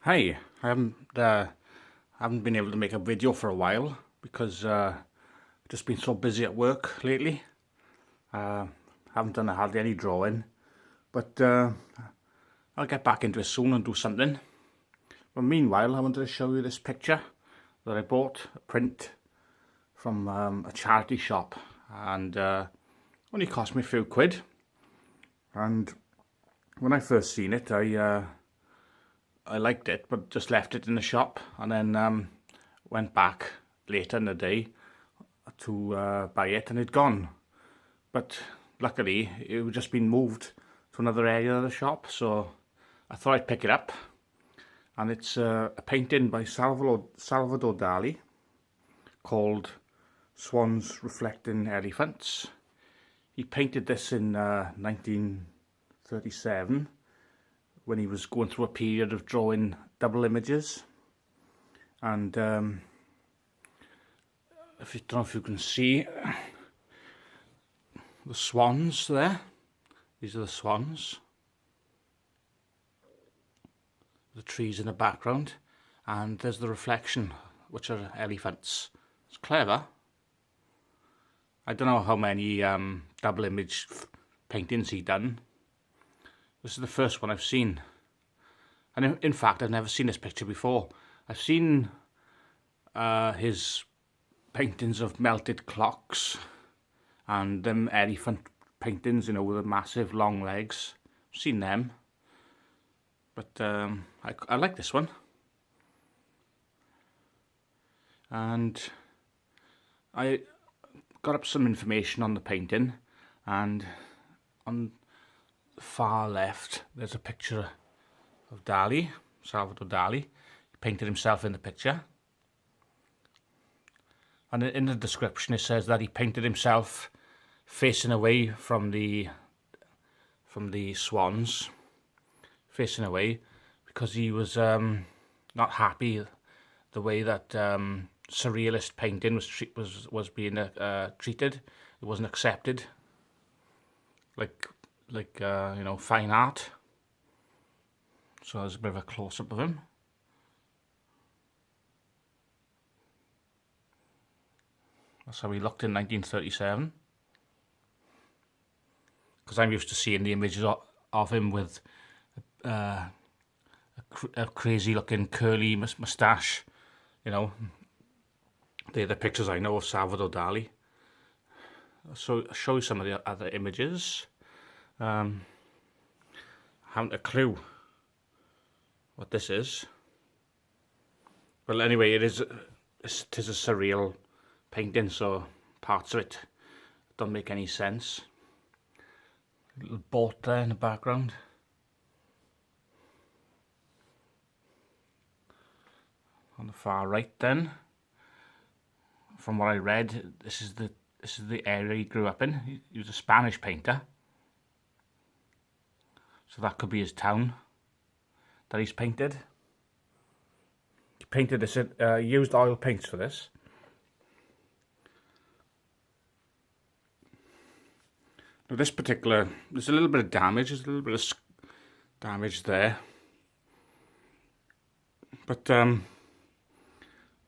Hi, I haven't been able to make a video for a while because just been so busy at work lately. Uh, haven't done hardly any drawing, but I'll get back into it soon and do something. But meanwhile, I wanted to show you this picture that I bought, a print from a charity shop, and only cost me a few quid. And when I first seen it, I liked it, but just left it in the shop, and then went back later in the day to buy it, and it'd gone. But luckily, it had just been moved to another area of the shop, so I thought I'd pick it up. And it's a painting by Salvador Dali called Swans Reflecting Elephants. He painted this in 1937 when he was going through a period of drawing double images. And if you don't know if you can see the swans there. These are the swans. The trees in the background, and there's the reflection, which are elephants. It's clever. I don't know how many double image paintings he's done. This is the first one I've seen. And in fact, I've never seen this picture before. I've seen his paintings of melted clocks and them elephant paintings, with the massive long legs. I've seen them. But I like this one. And I got up some information on the painting, and on the far left there's a picture of Dali, Salvador Dali. He painted himself in the picture. And in the description it says that he painted himself facing away from the swans, facing away, because he was not happy the way that surrealist painting was being treated. It wasn't accepted like fine art. So there's a bit of a close-up of him. That's how he looked in 1937. Because I'm used to seeing the images of him with a crazy-looking curly moustache. They're the pictures I know of Salvador Dali. So I'll show you some of the other images. I haven't a clue what this is. Well, anyway, it is a surreal painting, so parts of it don't make any sense. Little boat there in the background. On the far right, then, from what I read, this is the area he grew up in. He was a Spanish painter, so that could be his town that he's painted. He painted this. He used oil paints for this. Now this particular, there's a little bit of damage. There's a little bit of damage there, but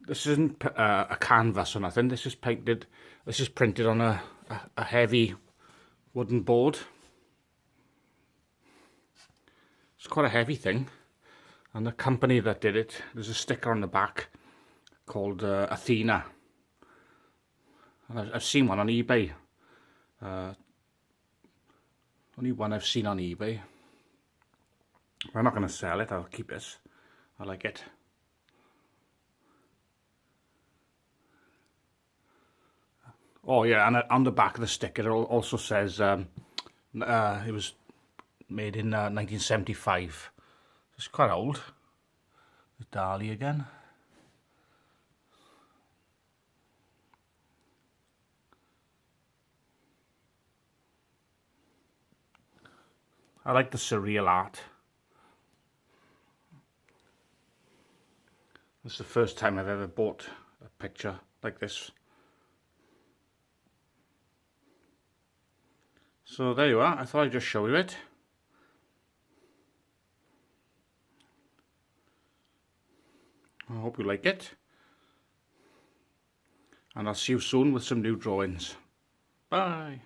this isn't a canvas or nothing. This is painted. This is printed on a heavy wooden board. It's quite a heavy thing, and the company that did it, there's a sticker on the back called Athena. And I've seen one on eBay. Only one I've seen on eBay. I'm not going to sell it. I'll keep it. I like it. Oh yeah, and on the back of the sticker it also says it was made in 1975. It's quite old. There's Dali again. I like the surreal art. This is the first time I've ever bought a picture like this. So there you are. I thought I'd just show you it. I hope you like it. And I'll see you soon with some new drawings. Bye.